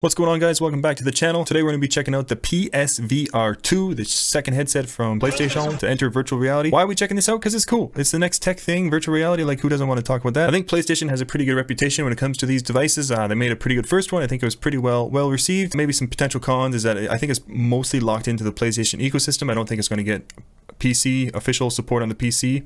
What's going on, guys? Welcome back to the channel. Today we're going to be checking out the PSVR2, the second headset from PlayStation to enter virtual reality. Why are we checking this out? Because it's cool. It's the next tech thing, virtual reality. Like, who doesn't want to talk about that? I think PlayStation has a pretty good reputation when it comes to these devices. They made a pretty good first one. I think it was pretty well received. Maybe some potential cons is that I think it's mostly locked into the PlayStation ecosystem. I don't think it's going to get PC official support on the PC.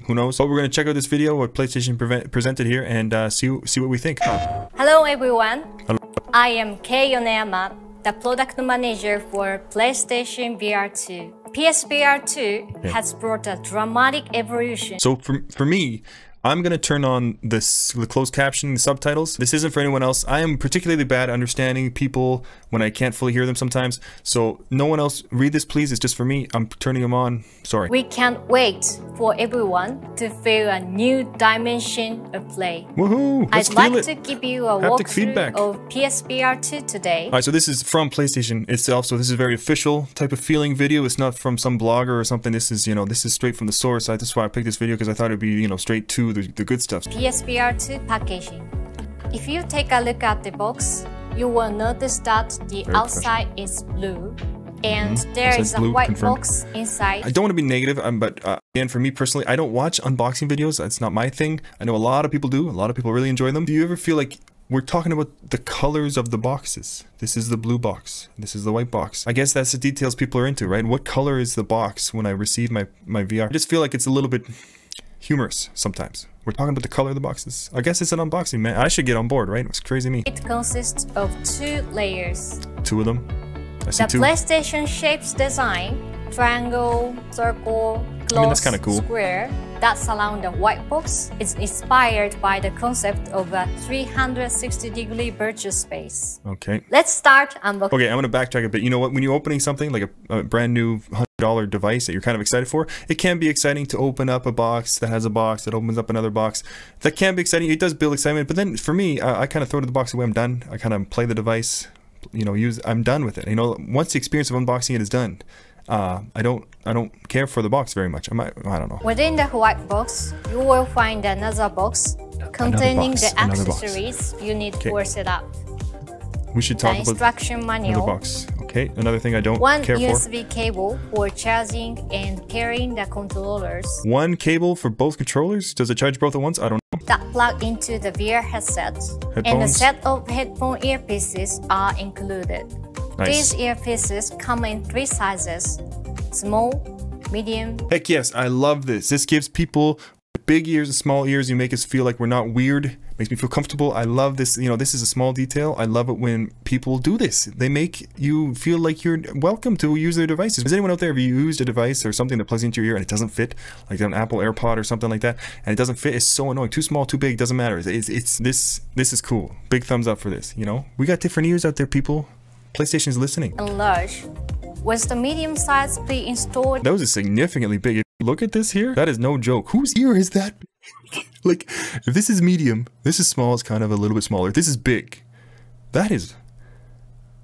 Who knows? But we're going to check out this video, what PlayStation presented here, and see what we think. Hello everyone. Hello. I am Kei Yoneyama, the product manager for PlayStation VR2. PSVR2 has brought a dramatic evolution. So for me, I'm going to turn on the closed captioning, the subtitles. This isn't for anyone else. I am particularly bad at understanding people when I can't fully hear them sometimes. So no one else read this, please. It's just for me. I'm turning them on. Sorry. We can't wait for everyone to feel a new dimension of play. Woohoo! Let's I'd like to give you a walkthrough of PSVR2 today. Alright, so this is from PlayStation itself. So this is a very official type of feeling video. It's not from some blogger or something. This is, this is straight from the source. That's why I picked this video, because I thought it'd be, straight to the good stuff. PSVR2 packaging. If you take a look at the box, you will notice that the outside is blue and there is a white box inside. I don't want to be negative, but again, for me personally, I don't watch unboxing videos. That's not my thing. I know a lot of people do. A lot of people really enjoy them. Do you ever feel like we're talking about the colors of the boxes? This is the blue box. This is the white box. I guess that's the details people are into, right? What color is the box when I receive my VR? I just feel like it's a little bit humorous sometimes. We're talking about the color of the boxes. I guess it's an unboxing, man. I should get on board, right? It's crazy me. It consists of 2 layers. 2 of them. I see 2. The PlayStation shapes design, triangle, circle, close, that's kind of cool. Square, that surround the white box is inspired by the concept of a 360-degree virtual space. Okay. Let's start unboxing. Okay, I'm going to backtrack a bit. You know what? When you're opening something like a brand new $100 device that you're kind of excited for, it can be exciting to open up a box that has a box that opens up another box. That can be exciting. It does build excitement. But then for me, I kind of throw the box away. I'm done. I kind of play the device. I'm done with it. Once the experience of unboxing it is done, I don't care for the box very much. I don't know. Within the white box, you will find another box containing the accessories you need for setup. We should talk about instruction manual. Another box. Okay, another thing I don't care for. 1 USB cable for charging and carrying the controllers. 1 cable for both controllers? Does it charge both at once? I don't know. That plug into the VR headset. Headphones. And a set of headphone earpieces are included. Nice. These earpieces come in 3 sizes: small, medium. Heck yes, I love this. This gives people big ears and small ears. You make us feel like we're not weird. Makes me feel comfortable. I love this. This is a small detail. I love it when people do this. They make you feel like you're welcome to use their devices. Has anyone out there ever used a device or something that plugs into your ear and it doesn't fit, like an Apple AirPod or something like that, and it doesn't fit? It's so annoying. Too small, too big, doesn't matter. This is cool. Big thumbs up for this. We got different ears out there, people. PlayStation's listening. And large. Was the medium size pre-installed? That was a significantly big. Look at this here. That is no joke. Whose ear is that? Like, if this is medium, this is small, it's kind of a little bit smaller. If this is big, that is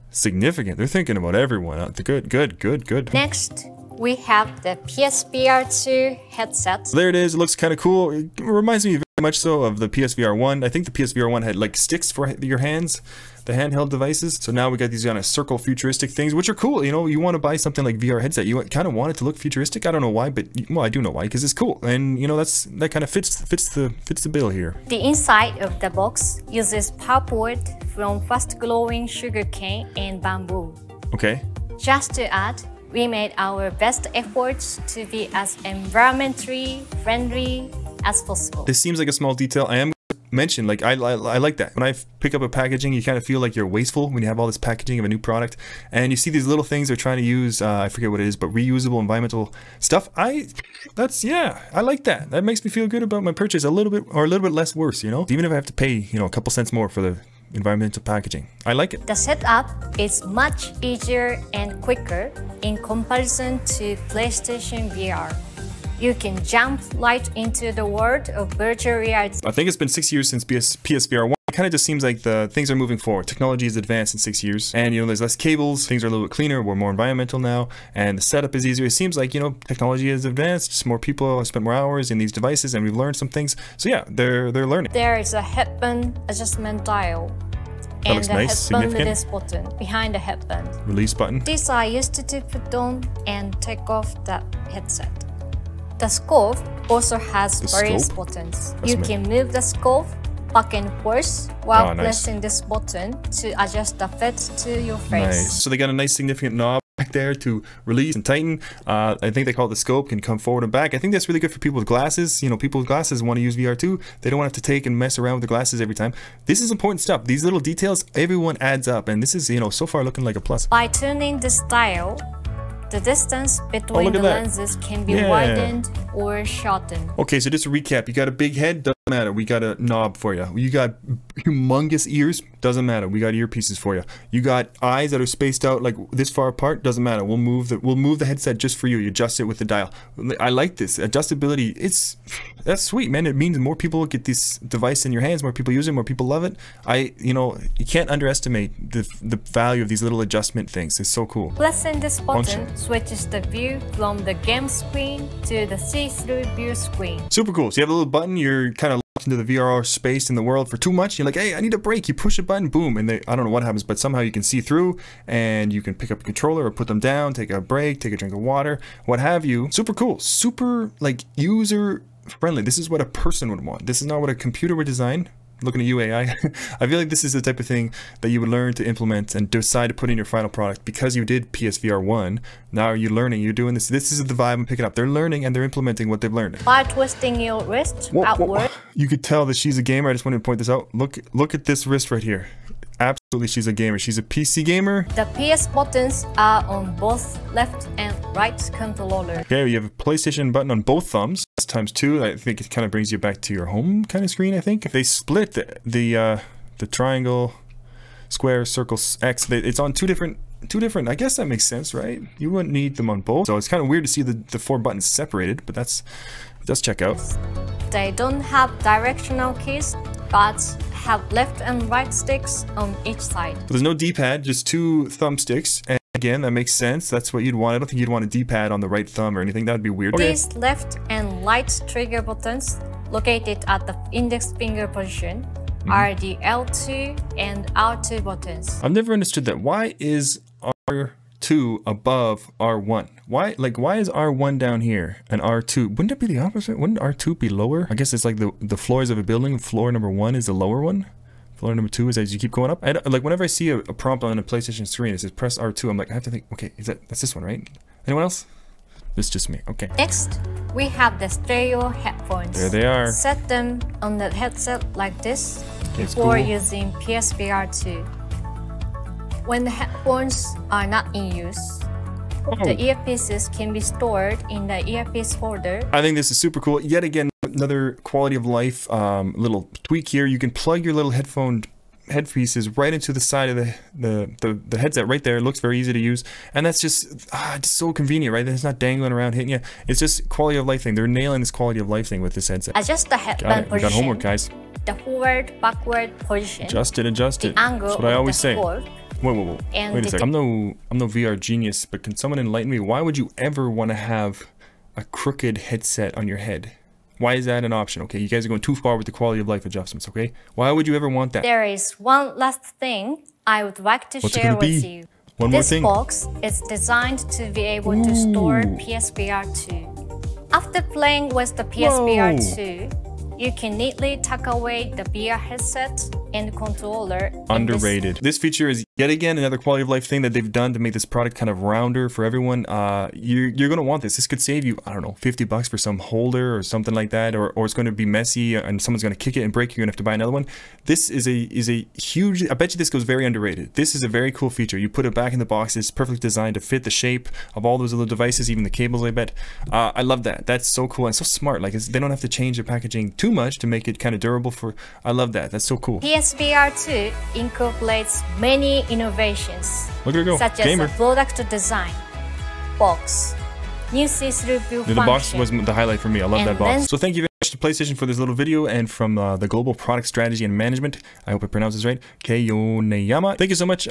significant. They're thinking about everyone. Good. Next, we have the PSVR2 headset. So there it is. It looks kind of cool. It reminds me very much so of the PSVR1. I think the PSVR1 had like sticks for your hands, the handheld devices. So now we got these kind of circle futuristic things, which are cool. You want to buy something like VR headset. You kind of want it to look futuristic. I don't know why, but well, I do know why, because it's cool. And that kind of fits the bill here. The inside of the box uses pulpwood from fast-growing sugarcane and bamboo. Okay. Just to add, we made our best efforts to be as environmentally friendly as possible. This seems like a small detail. I am mentioned, like I like that. When I pick up a packaging, you kind of feel like you're wasteful when you have all this packaging of a new product, and you see these little things they're trying to use. I forget what it is, but reusable environmental stuff. I like that. That makes me feel good about my purchase a little bit less worse. Even if I have to pay a couple cents more for the environmental packaging. I like it. The setup is much easier and quicker in comparison to PlayStation VR. You can jump right into the world of virtual reality. I think it's been 6 years since PSVR1. It kind of just seems like the things are moving forward. Technology is advanced in 6 years, and there's less cables. Things are a little bit cleaner. We're more environmental now, and the setup is easier. It seems like technology is advanced. Just more people have spent more hours in these devices, and we've learned some things. So yeah, they're learning. There is a headband adjustment dial. and the nice, headband significant. release button behind the headband. Release button. These are used to put on and take off the headset. The scope also has various scope? buttons. That's You me. can move the scope back and forth while Oh, nice. pressing this button to adjust the fit to your face. Nice. So they got a nice significant knob back there to release and tighten. I think they call it the scope, can come forward and back. I think that's really good for people with glasses. You know, people with glasses want to use VR too. They don't want to have to take and mess around with the glasses every time. This is important stuff. These little details, everyone adds up. And this is, you know, so far looking like a plus. By tuning the style, the distance between look the at that. lenses can be Yeah. widened or shortened. Okay, so just to recap, you got a big head, doesn't matter. We got a knob for you. You got humongous ears, doesn't matter. We got earpieces for you. You got eyes that are spaced out like this far apart, doesn't matter. We'll move the headset just for you. You adjust it with the dial. I like this adjustability. That's sweet, man. It means more people get this device in your hands, more people use it, more people love it. You know, you can't underestimate the value of these little adjustment things. It's so cool. Pressing this button Function. switches the view from the game screen to the see-through view screen. Super cool. So you have a little button, you're kind of locked into the VR space in the world for too much. You're like, hey, I need a break. You push a button, boom, and I don't know what happens, but somehow you can see through and you can pick up a controller or put them down, take a break, take a drink of water, what have you. Super cool. Super like user friendly. This is what a person would want. This is not what a computer would design. Looking at you, AI. I feel like this is the type of thing that you would learn to implement and decide to put in your final product because you did PSVR 1. Now you're learning, you're doing this. This is the vibe I'm picking up. They're learning and they're implementing what they've learned. By twisting your wrist outward, You could tell that she's a gamer. I just wanted to point this out. Look at this wrist right here. Absolutely, she's a gamer. She's a PC gamer. the PS buttons are on both left and right controller. Okay, you have a PlayStation button on both thumbs. That's times 2. I think it kind of brings you back to your home kind of screen, I think. If they split the triangle, square, circle, X, it's on two different. I guess that makes sense, right? You wouldn't need them on both. So it's kind of weird to see the 4 buttons separated, but that's check out. They don't have directional keys, but have left and right sticks on each side. So there's no D-pad, just 2 thumbsticks. And again, that makes sense. That's what you'd want. I don't think you'd want a D-pad on the right thumb or anything. That'd be weird. Okay. These left and right trigger buttons, located at the index finger position, are the L2 and R2 buttons. I've never understood that. Why is R2 above R1? Why is R1 down here and R2? Wouldn't it be the opposite? Wouldn't R2 be lower? I guess it's like the floors of a building. Floor number 1 is the lower one. Floor number 2 is as you keep going up. Like whenever I see a prompt on a PlayStation screen, it says press R2. I'm like, I have to think, okay, that's this one, right? Anyone else? It's just me. Okay. Next, we have the stereo headphones. There they are. Set them on the headset like this It's before cool. using PSVR2. When the headphones are not in use, the earpieces can be stored in the earpiece holder. I think this is super cool. Yet again, another quality of life little tweak here. You can plug your little headpieces right into the side of the headset right there. It looks very easy to use, and that's just so convenient, right? It's not dangling around hitting you. It's just quality of life thing. They're nailing this quality of life thing with this headset. Adjust the headband We got position, homework, guys. the forward, backward position, Adjust it. the angle That's what I of always the say. fork, Whoa. and Wait a the second. I'm no VR genius, but can someone enlighten me? Why would you ever want to have a crooked headset on your head? Why is that an option? Okay, you guys are going too far with the quality of life adjustments, okay? Why would you ever want that? There is one last thing I would like to What's it share gonna with be? you. One more This thing. box is designed to be able to store PSVR2. After playing with the PSVR2, you can neatly tuck away the VR headset and controller. Underrated. This feature is yet again another quality of life thing that they've done to make this product kind of rounder for everyone. You're gonna want this. This could save you, I don't know, $50 for some holder or something like that, or it's going to be messy and someone's going to kick it and break. You're gonna have to buy another one. This is a huge. I bet you this goes very underrated. This is a very cool feature. You put it back in the box. It's perfectly designed to fit the shape of all those little devices, even the cables. I bet. I love that. That's so cool and so smart. Like they don't have to change the packaging too much to make it kind of durable. I love that. That's so cool. PSVR2 incorporates many innovations, Look at her go. such Gamer. as the product design, box, new see-through view The box function, was the highlight for me. I love and that box. lens- So thank you very much to PlayStation for this little video and from the Global Product Strategy and Management. I hope I pronounced this right. Keyoneyama. Thank you so much.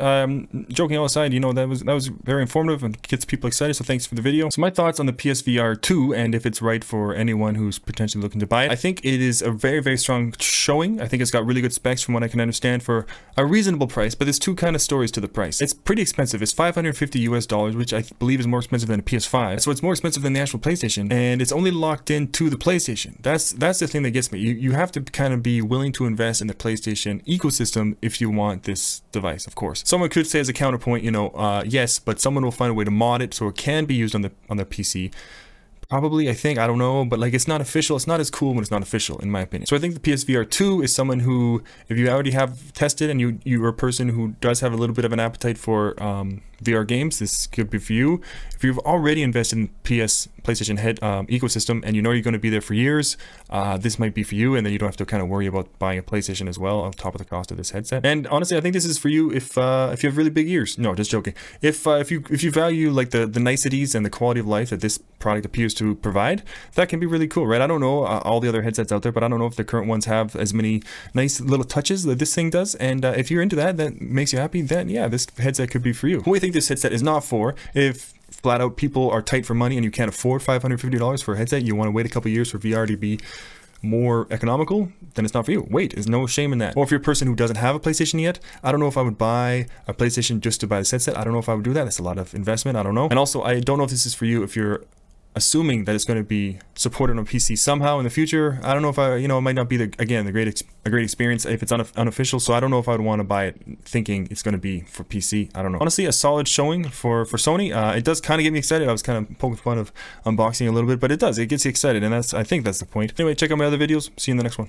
Joking all aside, you know, that was very informative and gets people excited. So thanks for the video. So my thoughts on the PSVR 2 and if it's right for anyone who's potentially looking to buy it. I think it is a very, very strong showing. I think it's got really good specs from what I can understand for a reasonable price, but there's two kind of stories to the price. It's pretty expensive. It's $550 US, which I believe is more expensive than a PS5. So it's more expensive than the actual PlayStation, and it's only locked into the PlayStation. That's the thing that gets me. You have to kind of be willing to invest in the PlayStation ecosystem if you want this device, of course. Someone could say as a counterpoint, you know, yes, but someone will find a way to mod it so it can be used on the PC. Probably, I think, I don't know, but like it's not official. It's not as cool when it's not official, in my opinion. So I think the PSVR 2 is someone who, if you already have tested and you're a person who does have a little bit of an appetite for VR games, this could be for you. If you've already invested in PlayStation head ecosystem and you know you're going to be there for years, this might be for you, and then you don't have to kind of worry about buying a PlayStation as well on top of the cost of this headset. And honestly, I think this is for you if you have really big ears. No, just joking. If you value like the niceties and the quality of life that this product appears to provide, that can be really cool, right? I don't know all the other headsets out there, but I don't know if the current ones have as many nice little touches that this thing does. And if you're into that makes you happy, then yeah, this headset could be for you. Who I think this headset is not for, if flat out people are tight for money and you can't afford $550 for a headset, you want to wait a couple years for VR to be more economical, then it's not for you. Wait, there's no shame in that. Or if you're a person who doesn't have a PlayStation yet, I don't know if I would buy a PlayStation just to buy this headset. I don't know if I would do that. That's a lot of investment. I don't know. And also, I don't know if this is for you if you're assuming that it's going to be supported on PC somehow in the future. I don't know if it might not be a great experience if it's unofficial. So I don't know if I would want to buy it thinking it's going to be for PC. I don't know. Honestly, a solid showing for Sony. It does kind of get me excited. I was kind of poking fun of unboxing a little bit, but it gets you excited, and I think that's the point. Anyway, check out my other videos. See you in the next one.